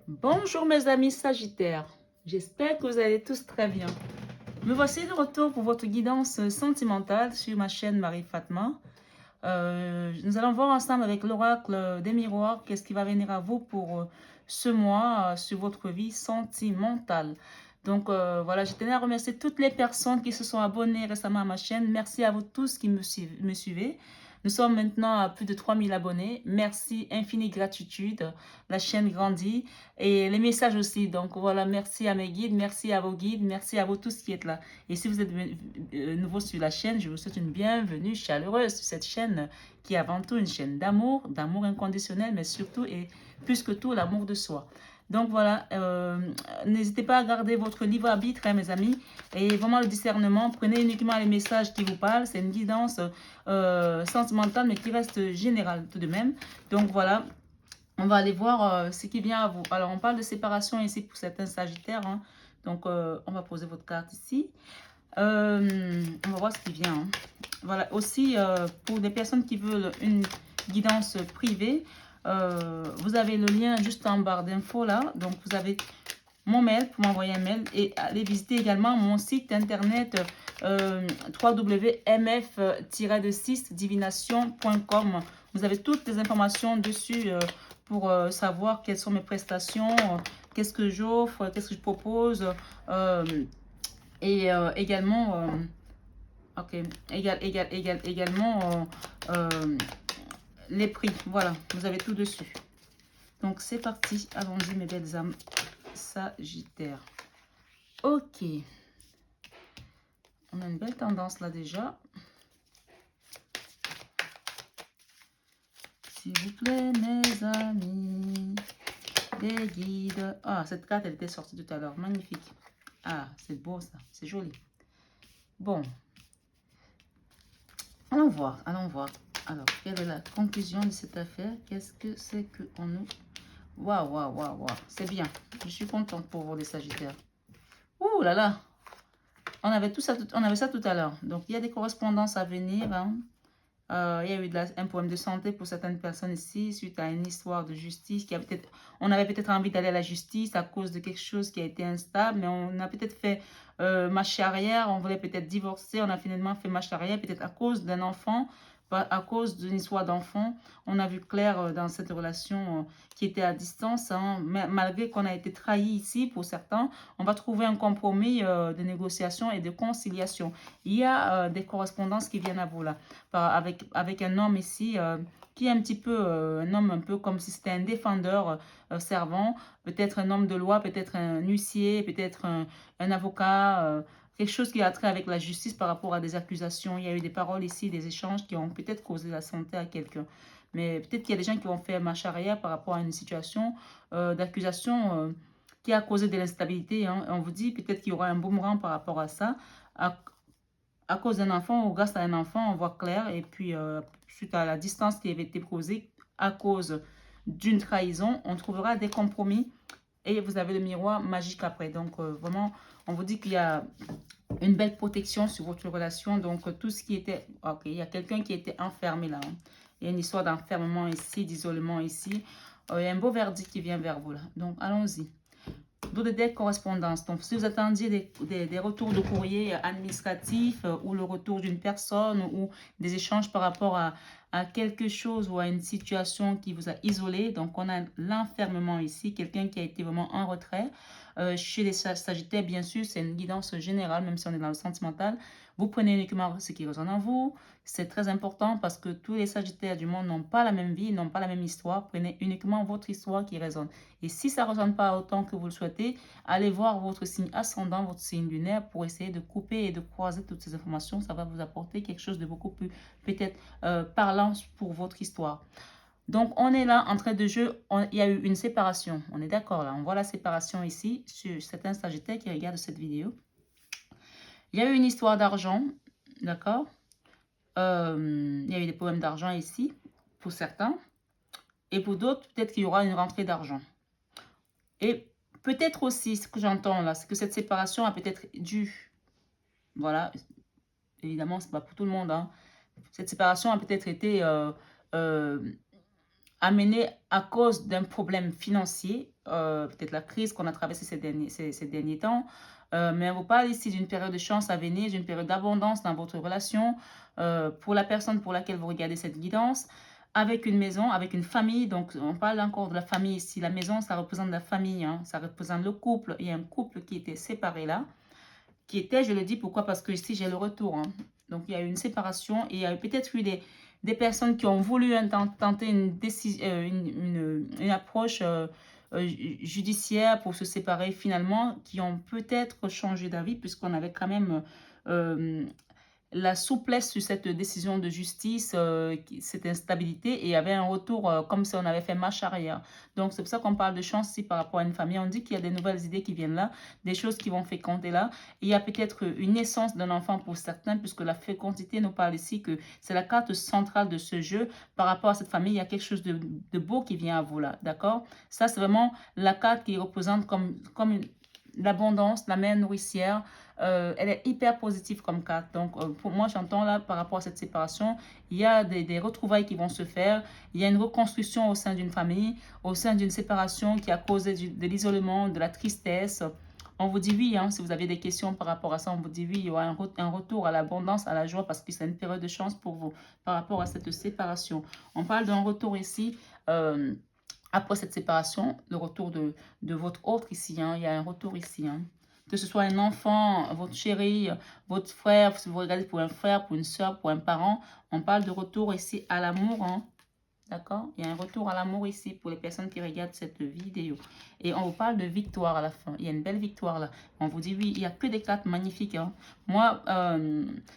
Bonjour mes amis Sagittaires, j'espère que vous allez tous très bien. Me voici de retour pour votre guidance sentimentale sur ma chaîne Marie Fatma. Nous allons voir ensemble avec l'oracle des miroirs qu'est-ce qui va venir à vous pour ce mois sur votre vie sentimentale. Donc voilà, je tenais à remercier toutes les personnes qui se sont abonnées récemment à ma chaîne. Merci à vous tous qui me suivez. Nous sommes maintenant à plus de 3000 abonnés. Merci, infinie gratitude. La chaîne grandit et les messages aussi. Donc voilà, merci à mes guides, merci à vos guides, merci à vous tous qui êtes là. Et si vous êtes nouveau sur la chaîne, je vous souhaite une bienvenue chaleureuse sur cette chaîne qui est avant tout une chaîne d'amour inconditionnel, mais surtout et plus que tout l'amour de soi. Donc voilà, n'hésitez pas à garder votre libre arbitre, hein, mes amis, et vraiment le discernement. Prenez uniquement les messages qui vous parlent. C'est une guidance sentimentale, mais qui reste générale tout de même. Donc voilà, on va aller voir ce qui vient à vous. Alors, on parle de séparation ici pour certains sagittaires, hein. Donc, on va poser votre carte ici. On va voir ce qui vient, hein. Voilà, aussi, pour des personnes qui veulent une guidance privée, vous avez le lien juste en barre d'infos là. Donc, vous avez mon mail pour m'envoyer un mail et allez visiter également mon site internet www.mf-6divination.com. Vous avez toutes les informations dessus pour savoir quelles sont mes prestations, qu'est-ce que j'offre, qu'est-ce que je propose et également ok, également les prix. Voilà, vous avez tout dessus. Donc c'est parti, allons-y mes belles âmes Sagittaire. Ok. On a une belle tendance là déjà. S'il vous plaît, mes amis, des guides. Ah, cette carte, elle était sortie tout à l'heure. Magnifique. Ah, c'est beau ça. C'est joli. Bon. Allons voir, allons voir. Alors, quelle est la conclusion de cette affaire? Qu'est-ce que c'est qu'on nous... Waouh, waouh, waouh, waouh. C'est bien. Je suis contente pour vous, les Sagittaires. Ouh là là. On avait ça tout à l'heure. Donc, il y a des correspondances à venir, hein. Il y a eu un problème de santé pour certaines personnes ici, suite à une histoire de justice. On avait peut-être envie d'aller à la justice à cause de quelque chose qui a été instable, mais on a peut-être fait marche arrière, on voulait peut-être divorcer, on a finalement fait marche arrière, peut-être à cause d'un enfant, à cause d'une histoire d'enfant. On a vu clair dans cette relation qui était à distance, hein, malgré qu'on a été trahi ici pour certains, on va trouver un compromis de négociation et de conciliation. Il y a des correspondances qui viennent à vous là avec un homme ici qui est un petit peu, un homme un peu comme si c'était un défendeur servant, peut-être un homme de loi, peut-être un huissier, peut-être un avocat, quelque chose qui a trait avec la justice par rapport à des accusations. Il y a eu des paroles ici, des échanges qui ont peut-être causé la santé à quelqu'un. Mais peut-être qu'il y a des gens qui vont faire marche arrière par rapport à une situation d'accusation qui a causé de l'instabilité, hein. On vous dit peut-être qu'il y aura un boomerang par rapport à ça. À cause d'un enfant ou grâce à un enfant, on voit clair. Et puis, suite à la distance qui avait été causée à cause d'une trahison, on trouvera des compromis. Et vous avez le miroir magique après. Donc, vraiment, on vous dit qu'il y a une belle protection sur votre relation. Donc, tout ce qui était... Ok, il y a quelqu'un qui était enfermé là, hein. Il y a une histoire d'enfermement ici, d'isolement ici. Il y a un beau verdict qui vient vers vous là. Donc, allons-y. D'où des correspondances. Donc, si vous attendiez des retours de courrier administratif ou le retour d'une personne ou des échanges par rapport à quelque chose ou à une situation qui vous a isolé, donc on a l'enfermement ici, quelqu'un qui a été vraiment en retrait. Chez les Sagittaires, bien sûr, c'est une guidance générale, même si on est dans le sentimental. Vous prenez uniquement ce qui résonne en vous. C'est très important parce que tous les Sagittaires du monde n'ont pas la même vie, n'ont pas la même histoire. Prenez uniquement votre histoire qui résonne. Et si ça ne résonne pas autant que vous le souhaitez, allez voir votre signe ascendant, votre signe lunaire pour essayer de couper et de croiser toutes ces informations. Ça va vous apporter quelque chose de beaucoup plus peut-être parlant pour votre histoire. Donc, on est là en train de jeu. Il y a eu une séparation. On est d'accord là. On voit la séparation ici sur certains Sagittaires qui regardent cette vidéo. Il y a eu une histoire d'argent. D'accord. Il y a eu des problèmes d'argent ici pour certains. Et pour d'autres, peut-être qu'il y aura une rentrée d'argent. Et peut-être aussi, ce que j'entends là, c'est que cette séparation a peut-être dû, voilà, évidemment, c'est pas pour tout le monde, hein. Cette séparation a peut-être été amenée à cause d'un problème financier peut-être la crise qu'on a traversée ces derniers temps. Mais on vous parle ici d'une période de chance à venir, d'une période d'abondance dans votre relation, pour la personne pour laquelle vous regardez cette guidance, avec une maison, avec une famille. Donc, on parle encore de la famille ici. La maison, ça représente la famille, hein, ça représente le couple. Il y a un couple qui était séparé là, qui était, je le dis, pourquoi? Parce que ici, j'ai le retour. Hein. Donc, il y a eu une séparation et il y a peut-être eu des personnes qui ont voulu tenter une approche judiciaire pour se séparer finalement, qui ont peut-être changé d'avis puisqu'on avait quand même la souplesse sur cette décision de justice, cette instabilité, et il y avait un retour comme si on avait fait marche arrière. Donc, c'est pour ça qu'on parle de chance ici par rapport à une famille. On dit qu'il y a des nouvelles idées qui viennent là, des choses qui vont féconder là. Et il y a peut-être une naissance d'un enfant pour certains, puisque la fécondité nous parle ici que c'est la carte centrale de ce jeu. Par rapport à cette famille, il y a quelque chose de beau qui vient à vous là, d'accord? Ça, c'est vraiment la carte qui représente comme l'abondance, la mère nourricière. Elle est hyper positive comme carte. Donc, pour moi, j'entends là, par rapport à cette séparation, il y a des retrouvailles qui vont se faire. Il y a une reconstruction au sein d'une famille, au sein d'une séparation qui a causé de l'isolement, de la tristesse. On vous dit oui, hein, si vous avez des questions par rapport à ça, on vous dit oui, il y aura un retour à l'abondance, à la joie, parce que c'est une période de chance pour vous par rapport à cette séparation. On parle d'un retour ici. Après cette séparation, le retour de votre autre ici, hein, il y a un retour ici. Hein. Que ce soit un enfant, votre chéri, votre frère, si vous regardez pour un frère, pour une soeur, pour un parent, on parle de retour ici à l'amour. Hein. D'accord? Il y a un retour à l'amour ici pour les personnes qui regardent cette vidéo. Et on vous parle de victoire à la fin. Il y a une belle victoire là. On vous dit oui, il n'y a que des cartes magnifiques. Hein. Moi,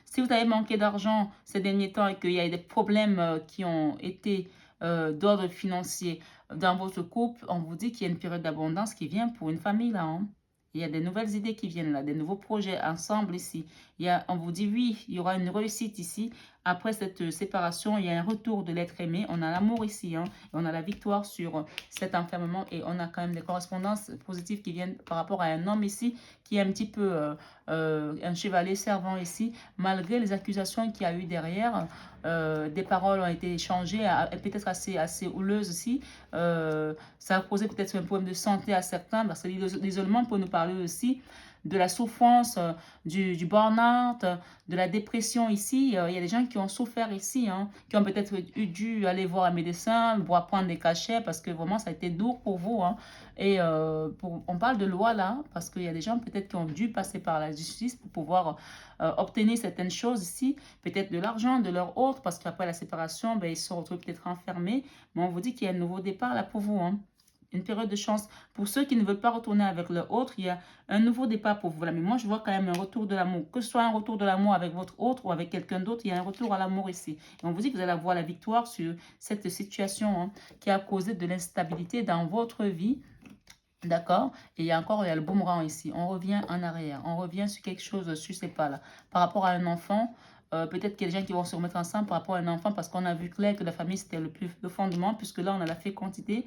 si vous avez manqué d'argent ces derniers temps et qu'il y a des problèmes qui ont été d'ordre financier dans votre couple, on vous dit qu'il y a une période d'abondance qui vient pour une famille là. Hein. Il y a des nouvelles idées qui viennent là, des nouveaux projets ensemble ici. On vous dit oui, il y aura une réussite ici. Après cette séparation, il y a un retour de l'être aimé. On a l'amour ici. Hein, et on a la victoire sur cet enfermement. Et on a quand même des correspondances positives qui viennent par rapport à un homme ici qui est un petit peu un chevalier servant ici. Malgré les accusations qu'il y a eu derrière, des paroles ont été échangées, peut-être assez houleuses aussi. Ça a causé peut-être un problème de santé à certains, parce que l'isolement peut nous parler aussi de la souffrance, du burn-out, de la dépression ici. Il y a des gens qui ont souffert ici, hein, qui ont peut-être dû aller voir un médecin, prendre des cachets, parce que vraiment ça a été dur pour vous. Hein. Et on parle de loi là, parce qu'il y a des gens peut-être qui ont dû passer par la justice pour pouvoir obtenir certaines choses ici, peut-être de l'argent, de leur autre, parce qu'après la séparation, ben, ils se retrouvent peut-être enfermés. Mais on vous dit qu'il y a un nouveau départ là pour vous. Hein. Une période de chance. Pour ceux qui ne veulent pas retourner avec leur autre, il y a un nouveau départ pour vous. Voilà. Mais moi, je vois quand même un retour de l'amour. Que ce soit un retour de l'amour avec votre autre ou avec quelqu'un d'autre, il y a un retour à l'amour ici. Et on vous dit que vous allez avoir la victoire sur cette situation hein, qui a causé de l'instabilité dans votre vie. D'accord? Et il y a le boomerang ici. On revient en arrière. On revient sur quelque chose, sur ces pas-là. Par rapport à un enfant, peut-être qu'il y a des gens qui vont se remettre ensemble par rapport à un enfant parce qu'on a vu clair que la famille, c'était le fondement, puisque là, on a la fécondité.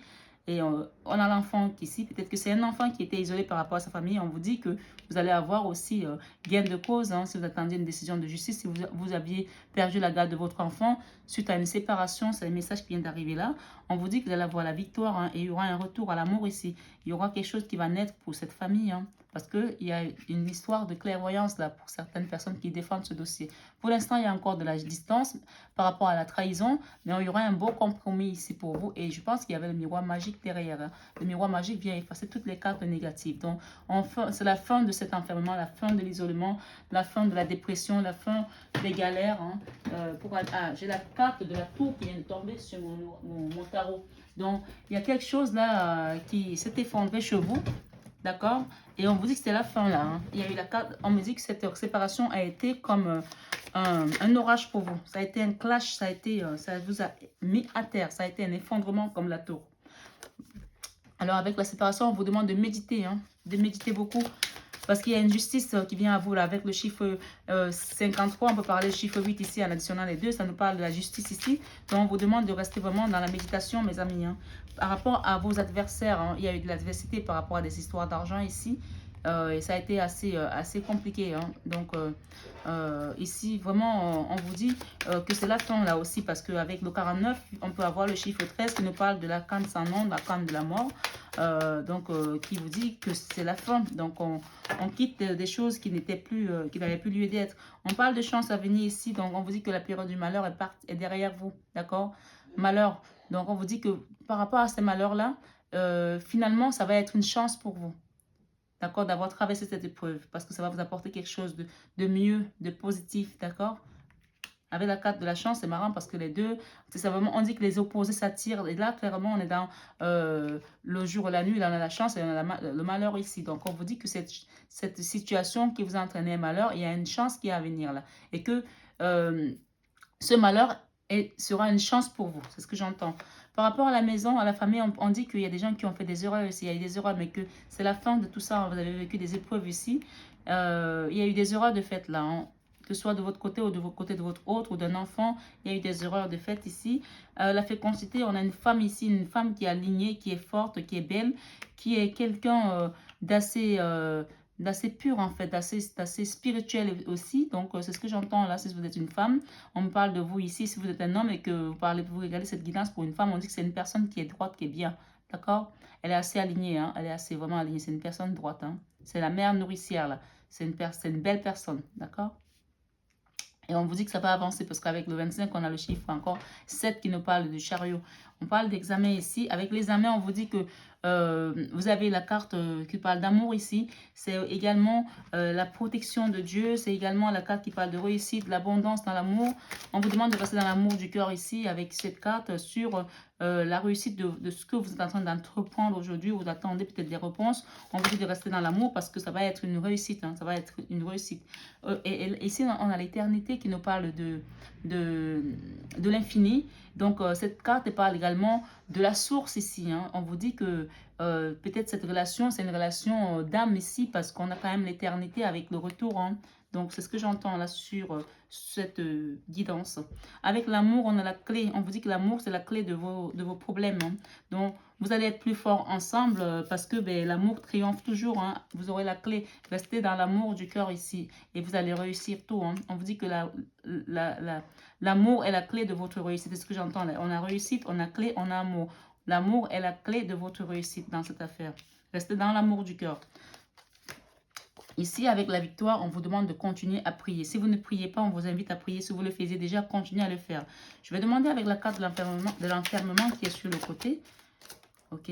Et on a l'enfant ici, peut-être que c'est un enfant qui était isolé par rapport à sa famille. On vous dit que vous allez avoir aussi gain de cause hein, si vous attendiez une décision de justice. Si vous aviez perdu la garde de votre enfant suite à une séparation, c'est le message qui vient d'arriver là. On vous dit que vous allez avoir la victoire hein, et il y aura un retour à l'amour ici. Il y aura quelque chose qui va naître pour cette famille. Hein, parce qu'il y a une histoire de clairvoyance là pour certaines personnes qui défendent ce dossier. Pour l'instant, il y a encore de la distance par rapport à la trahison, mais il y aura un beau compromis ici pour vous. Et je pense qu'il y avait le miroir magique derrière. Hein. Le miroir magique vient effacer toutes les cartes négatives. Donc, c'est la fin de cet enfermement, la fin de l'isolement, la fin de la dépression, la fin des galères. Hein. J'ai la carte de la tour qui vient de tomber sur mon tarot. Donc, il y a quelque chose là qui s'est effondré chez vous. D'accord? Et on vous dit que c'était la fin là. Hein. Il y a eu la carte. On me dit que cette séparation a été comme un orage pour vous. Ça a été un clash. Ça vous a mis à terre. Ça a été un effondrement comme la tour. Alors avec la séparation, on vous demande de méditer. Hein, de méditer beaucoup. Parce qu'il y a une justice qui vient à vous là. Avec le chiffre 53, on peut parler du chiffre 8 ici en additionnant les deux. Ça nous parle de la justice ici. Donc on vous demande de rester vraiment dans la méditation mes amis. Hein. Par rapport à vos adversaires, hein, il y a eu de l'adversité par rapport à des histoires d'argent ici. et ça a été assez compliqué. Hein. Donc, ici, vraiment, on vous dit que c'est la fin là aussi, parce qu'avec le 49, on peut avoir le chiffre 13 qui nous parle de la canne sans nom, de la canne de la mort. Qui vous dit que c'est la fin. Donc, on quitte des choses qui n'étaient plus, qui n'avaient plus lieu d'être. On parle de chance à venir ici, donc on vous dit que la période du malheur est derrière vous, d'accord? Malheur. Donc, on vous dit que par rapport à ces malheurs-là, finalement, ça va être une chance pour vous, d'accord, d'avoir traversé cette épreuve, parce que ça va vous apporter quelque chose de mieux, de positif, d'accord? Avec la carte de la chance, c'est marrant parce que les deux, c'est vraiment, on dit que les opposés s'attirent. Et là, clairement, on est dans le jour et la nuit, là, on a la chance et on a le malheur ici. Donc, on vous dit que cette situation qui vous a entraîné un malheur, il y a une chance qui est à venir là. Et que ce malheur sera une chance pour vous. C'est ce que j'entends. Par rapport à la maison, à la famille, on dit qu'il y a des gens qui ont fait des erreurs ici. Il y a eu des erreurs, mais que c'est la fin de tout ça. Vous avez vécu des épreuves ici. Il y a eu des erreurs de fait là. Hein. Que ce soit de votre côté ou de votre côté de votre autre ou d'un enfant, il y a eu des erreurs de fait ici. La fécondité, on a une femme ici, une femme qui est alignée, qui est forte, qui est belle, qui est quelqu'un d'assez pur en fait, d'assez spirituel aussi. Donc, c'est ce que j'entends là, si vous êtes une femme. On me parle de vous ici, si vous êtes un homme et que vous regardez cette guidance pour une femme, on dit que c'est une personne qui est droite, qui est bien. D'accord? Elle est assez alignée, hein? Elle est assez vraiment alignée. C'est une personne droite. Hein? C'est la mère nourricière là. C'est une belle personne. D'accord? Et on vous dit que ça va avancer parce qu'avec le 25, on a le chiffre encore 7 qui nous parle du chariot. On parle d'examen ici. Avec l'examen, on vous dit que vous avez la carte qui parle d'amour ici. C'est également la protection de Dieu. C'est également la carte qui parle de réussite, de l'abondance dans l'amour. On vous demande de rester dans l'amour du cœur ici avec cette carte sur la réussite de ce que vous êtes en train d'entreprendre aujourd'hui. Vous attendez peut-être des réponses. On vous dit de rester dans l'amour parce que ça va être une réussite. Hein, ça va être une réussite. Et ici, on a l'éternité qui nous parle de l'infini. Donc, cette carte parle également de la source ici. Hein. On vous dit que peut-être cette relation, c'est une relation d'âme ici parce qu'on a quand même l'éternité avec le retour. Hein. Donc, c'est ce que j'entends là sur cette guidance. Avec l'amour, on a la clé. On vous dit que l'amour, c'est la clé de vos problèmes. Hein. Donc, vous allez être plus forts ensemble parce que l'amour triomphe toujours. Hein. Vous aurez la clé. Restez dans l'amour du cœur ici et vous allez réussir tout. Hein. On vous dit que l'amour est la clé de votre réussite. C'est ce que j'entends là. On a réussite, on a clé, on a amour. L'amour est la clé de votre réussite dans cette affaire. Restez dans l'amour du cœur. Ici, avec la victoire, on vous demande de continuer à prier. Si vous ne priez pas, on vous invite à prier. Si vous le faisiez déjà, continuez à le faire. Je vais demander avec la carte de l'enfermement qui est sur le côté. Ok.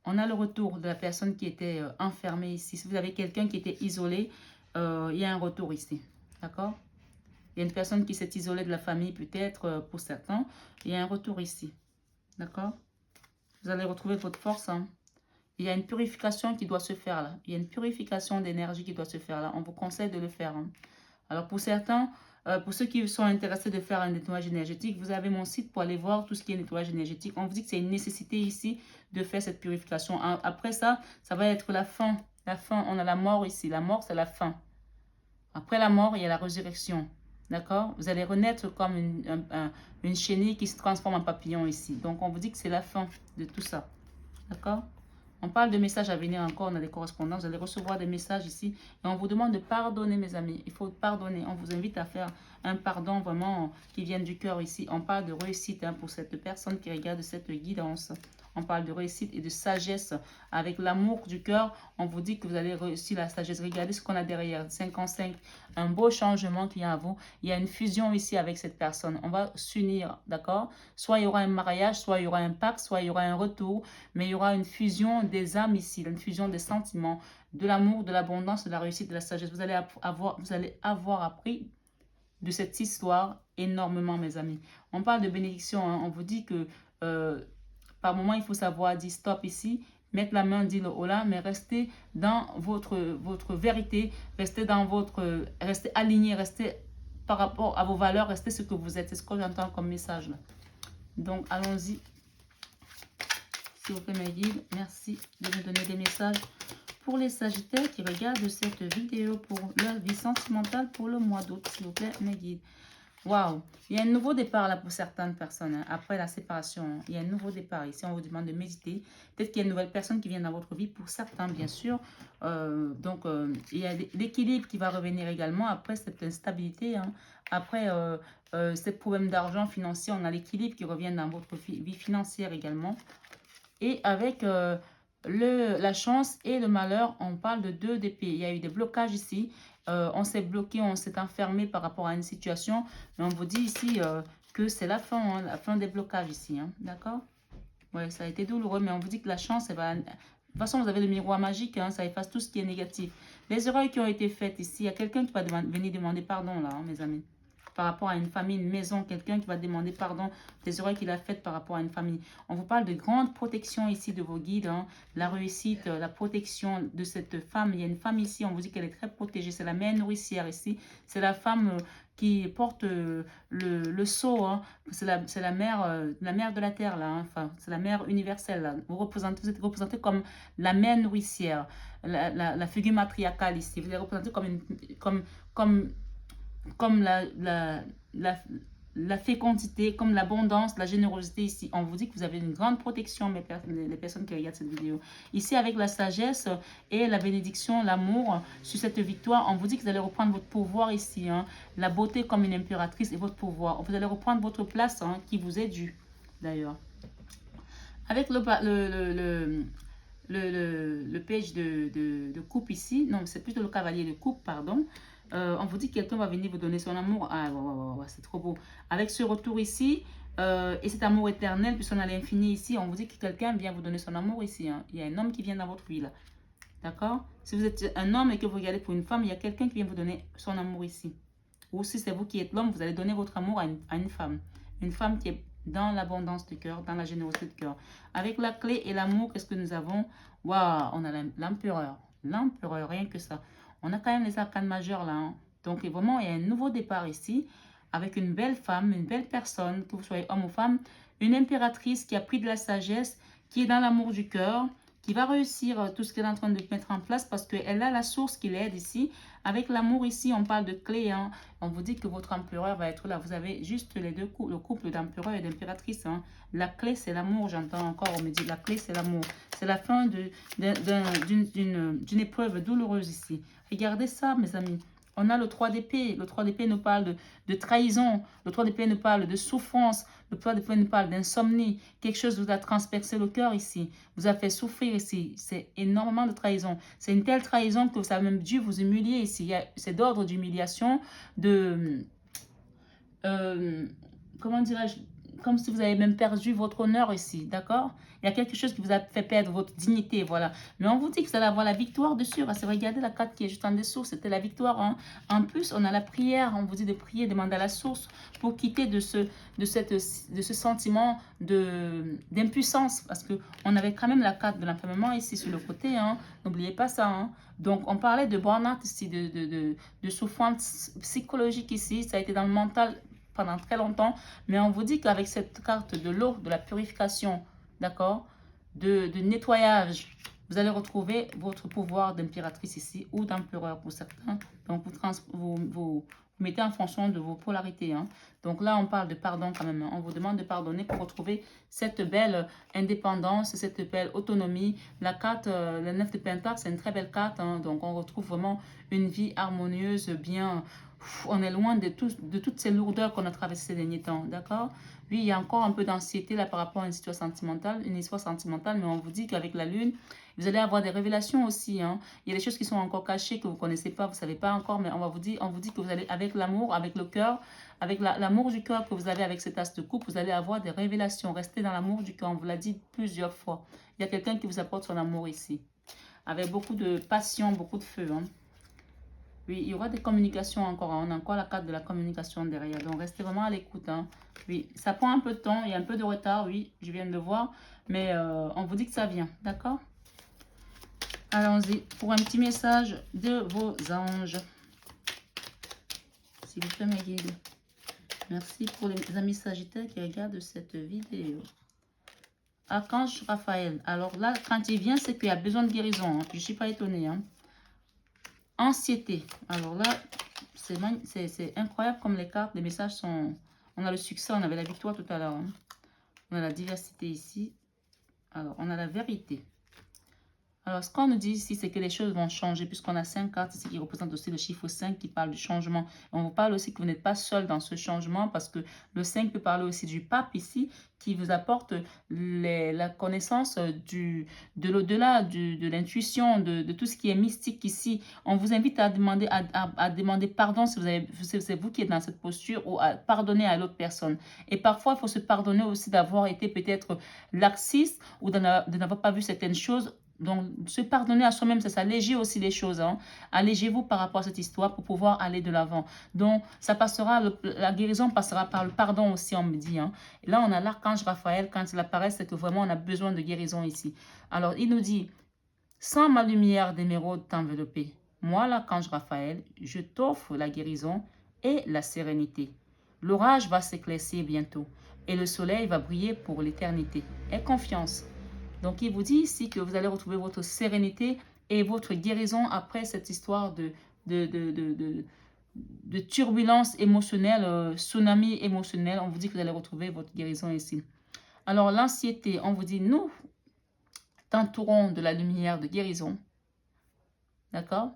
On a le retour de la personne qui était enfermée ici. Si vous avez quelqu'un qui était isolé, il y a un retour ici. D'accord? Il y a une personne qui s'est isolée de la famille peut-être pour certains. Il y a un retour ici. D'accord? Vous allez retrouver votre force. Hein? Il y a une purification qui doit se faire là. Il y a une purification d'énergie qui doit se faire là. On vous conseille de le faire. Hein. Alors pour certains, pour ceux qui sont intéressés de faire un nettoyage énergétique, vous avez mon site pour aller voir tout ce qui est nettoyage énergétique. On vous dit que c'est une nécessité ici de faire cette purification. Après ça, ça va être la fin. La fin, on a la mort ici. La mort, c'est la fin. Après la mort, il y a la résurrection. D'accord? Vous allez renaître comme une chenille qui se transforme en papillon ici. Donc, on vous dit que c'est la fin de tout ça. D'accord? On parle de messages à venir encore, on a des correspondances. Vous allez recevoir des messages ici. Et on vous demande de pardonner, mes amis. Il faut pardonner. On vous invite à faire un pardon vraiment qui vient du cœur ici. On parle de réussite hein, pour cette personne qui regarde cette guidance. On parle de réussite et de sagesse. Avec l'amour du cœur, on vous dit que vous allez réussir la sagesse. Regardez ce qu'on a derrière. 55. Un beau changement qui est à vous. Il y a une fusion ici avec cette personne. On va s'unir, d'accord? Soit il y aura un mariage, soit il y aura un pacte, soit il y aura un retour. Mais il y aura une fusion des âmes ici. Une fusion des sentiments, de l'amour, de l'abondance, de la réussite, de la sagesse. Vous allez avoir appris de cette histoire énormément, mes amis. On parle de bénédiction. Hein. On vous dit que... par moment, il faut savoir dire stop ici, mettre la main, dire le hola, mais restez dans votre vérité, restez aligné, restez par rapport à vos valeurs, restez ce que vous êtes. C'est ce que j'entends comme message là. Donc, allons-y. S'il vous plaît, mes guides, merci de me donner des messages pour les Sagittaires qui regardent cette vidéo pour leur vie sentimentale pour le mois d'août. S'il vous plaît, mes guides. Waouh, il y a un nouveau départ là pour certaines personnes, hein, après la séparation. Hein. Il y a un nouveau départ ici, on vous demande de méditer. Peut-être qu'il y a une nouvelle personne qui vient dans votre vie, pour certains bien sûr. Il y a l'équilibre qui va revenir également après cette instabilité. Hein. Après ces problèmes d'argent financier, on a l'équilibre qui revient dans votre vie financière également. Et avec la chance et le malheur, on parle de 2 d'épée. Il y a eu des blocages ici. On s'est bloqué, on s'est enfermé par rapport à une situation. Mais on vous dit ici que c'est la fin, hein, la fin des blocages ici. Hein, d'accord? Ouais, ça a été douloureux, mais on vous dit que la chance, elle va... De toute façon, vous avez le miroir magique, hein, ça efface tout ce qui est négatif. Les erreurs qui ont été faites ici, il y a quelqu'un qui va venir demander pardon là, hein, mes amis. Par rapport à une famille, une maison, quelqu'un qui va demander pardon des erreurs qu'il a faites par rapport à une famille. On vous parle de grande protection ici de vos guides, hein, la réussite, la protection de cette femme. Il y a une femme ici, on vous dit qu'elle est très protégée. C'est la mère nourricière ici. C'est la femme qui porte le sceau. Hein. C'est la mère de la terre, là. Hein. Enfin, c'est la mère universelle. Là. Vous êtes représenté comme la mère nourricière, la figure matriarcale ici. Vous êtes représenté comme la fécondité, comme l'abondance, la générosité ici. On vous dit que vous avez une grande protection, les personnes qui regardent cette vidéo. Ici, avec la sagesse et la bénédiction, l'amour sur cette victoire, on vous dit que vous allez reprendre votre pouvoir ici. Hein, la beauté comme une impératrice et votre pouvoir. Vous allez reprendre votre place hein, qui vous est due, d'ailleurs. Avec le page de coupe ici, non, c'est plutôt le cavalier de coupe, pardon. On vous dit que quelqu'un va venir vous donner son amour. Ah, ouais, c'est trop beau. Avec ce retour ici, et cet amour éternel, puisqu'on a l'infini ici, on vous dit que quelqu'un vient vous donner son amour ici. Hein. Il y a un homme qui vient dans votre vie, là. D'accord? Si vous êtes un homme et que vous regardez pour une femme, il y a quelqu'un qui vient vous donner son amour ici. Ou si c'est vous qui êtes l'homme, vous allez donner votre amour à une femme. Une femme qui est dans l'abondance de cœur, dans la générosité de cœur. Avec la clé et l'amour, qu'est-ce que nous avons? Waouh, on a l'empereur. L'empereur, rien que ça. On a quand même les arcanes majeures là. Hein. Donc vraiment, il y a un nouveau départ ici. Avec une belle femme, une belle personne, que vous soyez homme ou femme. Une impératrice qui a pris de la sagesse, qui est dans l'amour du cœur, qui va réussir tout ce qu'elle est en train de mettre en place parce qu'elle a la source qui l'aide ici. Avec l'amour ici, on parle de clé. Hein. On vous dit que votre empereur va être là. Vous avez juste les deux couples, le couple d'empereur et d'impératrice. Hein. La clé, c'est l'amour. J'entends encore, on me dit la clé, c'est l'amour. C'est la fin d'une épreuve douloureuse ici. Regardez ça, mes amis. On a le 3 d'épée. Le 3 d'épée nous parle de trahison. Le 3 d'épée nous parle de souffrance. Le 3 d'épée nous parle d'insomnie. Quelque chose vous a transpercé le cœur ici. Vous a fait souffrir ici. C'est énormément de trahison. C'est une telle trahison que ça a même dû vous humilier ici. C'est d'ordre d'humiliation, comment dirais-je, comme si vous avez même perdu votre honneur ici, d'accord? Il y a quelque chose qui vous a fait perdre votre dignité, voilà. Mais on vous dit que vous allez avoir la victoire dessus. C'est regardez la carte qui est juste en dessous, c'était la victoire. Hein. En plus, on a la prière, on vous dit de prier, demander à la source pour quitter de ce sentiment d'impuissance. Parce qu'on avait quand même la carte de l'enfermement ici sur le côté, hein. N'oubliez pas ça. Hein. Donc, on parlait de burn-out ici, de souffrance psychologique ici. Ça a été dans le mental pendant très longtemps, mais on vous dit qu'avec cette carte de l'eau, de la purification, d'accord, de nettoyage, vous allez retrouver votre pouvoir d'impératrice ici, ou d'empereur pour certains. Donc, vous mettez en fonction de vos polarités. Hein. Donc là, on parle de pardon quand même. Hein. On vous demande de pardonner pour retrouver cette belle indépendance, cette belle autonomie. La carte, le 9 de Pentacle, c'est une très belle carte. Hein. Donc, on retrouve vraiment une vie harmonieuse, bien... On est loin de toutes ces lourdeurs qu'on a traversées ces derniers temps, d'accord? Oui, il y a encore un peu d'anxiété là par rapport à une histoire sentimentale, mais on vous dit qu'avec la lune, vous allez avoir des révélations aussi. Hein. Il y a des choses qui sont encore cachées, que vous ne connaissez pas, vous ne savez pas encore, mais on vous dit que vous allez, avec l'amour, avec le cœur, avec l'amour du cœur que vous avez avec cet as de coupe, vous allez avoir des révélations. Restez dans l'amour du cœur, on vous l'a dit plusieurs fois. Il y a quelqu'un qui vous apporte son amour ici, avec beaucoup de passion, beaucoup de feu. Hein. Oui, il y aura des communications encore. Hein. On a encore la carte de la communication derrière. Donc, restez vraiment à l'écoute. Hein. Oui, ça prend un peu de temps. Il y a un peu de retard. Oui, je viens de le voir. Mais on vous dit que ça vient. D'accord? Allons-y pour un petit message de vos anges. S'il vous plaît, mes guides. Merci pour les amis sagittaires qui regardent cette vidéo. Archange Raphaël. Alors là, quand il vient, c'est qu'il y a besoin de guérison. Hein. Je ne suis pas étonnée. Hein. Anxiété. Alors là, C'est incroyable comme les cartes, les messages sont... On a le succès, on avait la victoire tout à l'heure. Hein. On a la diversité ici. Alors, on a la vérité. Alors, ce qu'on nous dit ici, c'est que les choses vont changer puisqu'on a 5 cartes ici qui représentent aussi le chiffre 5 qui parle du changement. On vous parle aussi que vous n'êtes pas seul dans ce changement parce que le 5 peut parler aussi du pape ici qui vous apporte la connaissance de l'au-delà, de l'intuition, de tout ce qui est mystique ici. On vous invite à demander, à demander pardon si c'est vous qui êtes dans cette posture ou à pardonner à l'autre personne. Et parfois, il faut se pardonner aussi d'avoir été peut-être laxiste ou de n'avoir pas vu certaines choses. Donc, se pardonner à soi-même, c'est s'alléger aussi les choses. Hein. Allégez-vous par rapport à cette histoire pour pouvoir aller de l'avant. Donc, ça passera, la guérison passera par le pardon aussi, on me dit. Hein. Et là, on a l'archange Raphaël. Quand il apparaît, c'est que vraiment, on a besoin de guérison ici. Alors, il nous dit, sans ma lumière d'émeraude t'envelopper, moi, l'archange Raphaël, je t'offre la guérison et la sérénité. L'orage va s'éclaircir bientôt et le soleil va briller pour l'éternité. Aie confiance. Donc, il vous dit ici que vous allez retrouver votre sérénité et votre guérison après cette histoire de turbulence émotionnelle, tsunami émotionnel. On vous dit que vous allez retrouver votre guérison ici. Alors, l'anxiété, on vous dit, nous t'entourons de la lumière de guérison. D'accord?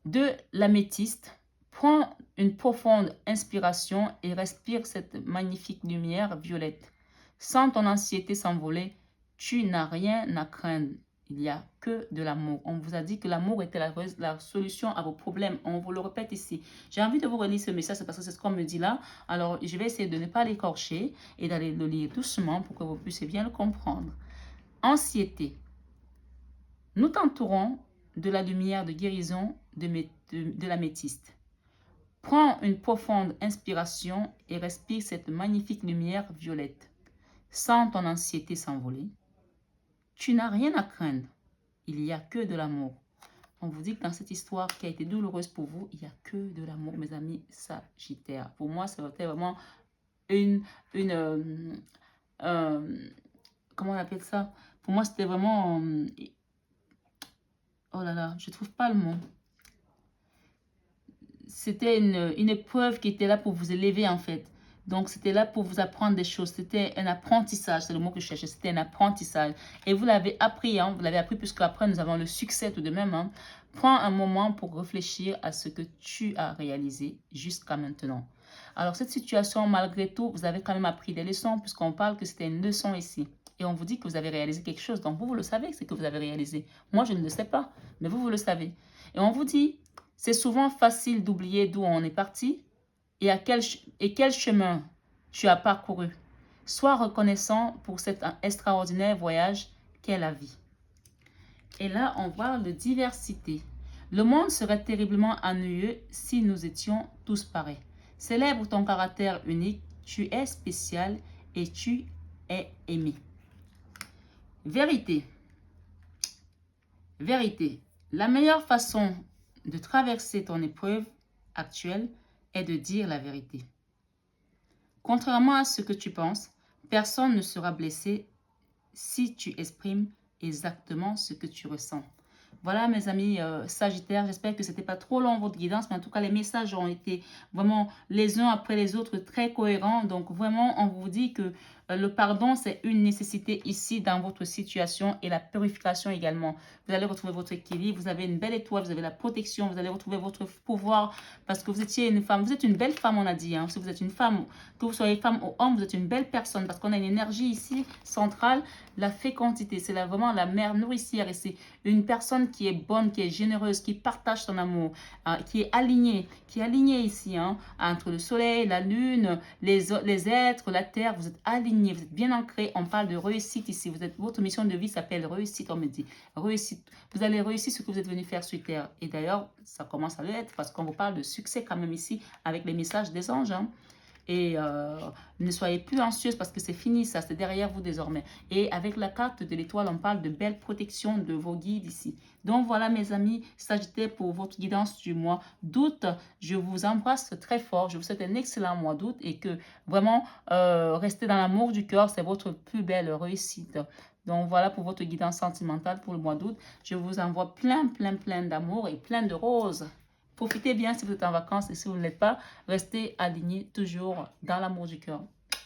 De l'améthyste, prends une profonde inspiration et respire cette magnifique lumière violette. Sens ton anxiété s'envoler. Tu n'as rien à craindre. Il n'y a que de l'amour. On vous a dit que l'amour était la solution à vos problèmes. On vous le répète ici. J'ai envie de vous relire ce message parce que c'est ce qu'on me dit là. Alors, je vais essayer de ne pas l'écorcher et d'aller le lire doucement pour que vous puissiez bien le comprendre. Anxiété. Nous t'entourons de la lumière de guérison de l'améthyste. Prends une profonde inspiration et respire cette magnifique lumière violette. Sens ton anxiété s'envoler. Tu n'as rien à craindre. Il n'y a que de l'amour. On vous dit que dans cette histoire qui a été douloureuse pour vous, il n'y a que de l'amour, mes amis sagittaires. Pour moi, c'était vraiment comment on appelle ça? Pour moi, c'était vraiment... oh là là, je ne trouve pas le mot. C'était une épreuve qui était là pour vous élever en fait. Donc, c'était là pour vous apprendre des choses. C'était un apprentissage, c'est le mot que je cherchais. C'était un apprentissage. Et vous l'avez appris, hein. Vous l'avez appris puisque après, nous avons le succès tout de même. Hein. Prends un moment pour réfléchir à ce que tu as réalisé jusqu'à maintenant. Alors, cette situation, malgré tout, vous avez quand même appris des leçons puisqu'on parle que c'était une leçon ici. Et on vous dit que vous avez réalisé quelque chose. Donc, vous le savez, c'est que vous avez réalisé. Moi, je ne le sais pas, mais vous le savez. Et on vous dit, c'est souvent facile d'oublier d'où on est parti et quel chemin tu as parcouru. Sois reconnaissant pour cet extraordinaire voyage qu'est la vie. Et là, on parle de diversité. Le monde serait terriblement ennuyeux si nous étions tous pareils. Célèbre ton caractère unique, tu es spécial et tu es aimé. Vérité. Vérité. La meilleure façon de traverser ton épreuve actuelle est de dire la vérité. Contrairement à ce que tu penses, personne ne sera blessé si tu exprimes exactement ce que tu ressens. Voilà mes amis Sagittaires, j'espère que ce n'était pas trop long votre guidance, mais en tout cas les messages ont été vraiment les uns après les autres très cohérents. Donc vraiment on vous dit que le pardon c'est une nécessité ici dans votre situation et la purification également. Vous allez retrouver votre équilibre, vous avez une belle étoile, vous avez la protection, vous allez retrouver votre pouvoir parce que vous étiez une femme, vous êtes une belle femme on a dit. Hein. Si vous êtes une femme, que vous soyez femme ou homme, vous êtes une belle personne parce qu'on a une énergie ici centrale, la fécondité, c'est vraiment la mère nourricière et c'est une personne qui est bonne, qui est généreuse, qui partage son amour, qui est alignée ici, hein, entre le soleil, la lune, les êtres, la terre, vous êtes alignés, vous êtes bien ancrés, on parle de réussite ici, votre mission de vie s'appelle réussite, on me dit, réussite, vous allez réussir ce que vous êtes venu faire sur terre, et d'ailleurs, ça commence à l'être, parce qu'on vous parle de succès quand même ici, avec les messages des anges, hein. Et ne soyez plus anxieuse parce que c'est fini, ça, c'est derrière vous désormais. Et avec la carte de l'étoile, on parle de belle protection de vos guides ici. Donc voilà mes amis Sagittaires pour votre guidance du mois d'août. Je vous embrasse très fort, je vous souhaite un excellent mois d'août et que vraiment rester dans l'amour du cœur, c'est votre plus belle réussite. Donc voilà pour votre guidance sentimentale pour le mois d'août. Je vous envoie plein d'amour et plein de roses. Profitez bien si vous êtes en vacances et si vous ne l'êtes pas, restez alignés toujours dans l'amour du cœur.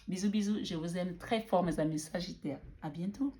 Bisous, bisous. Je vous aime très fort, mes amis Sagittaires. À bientôt.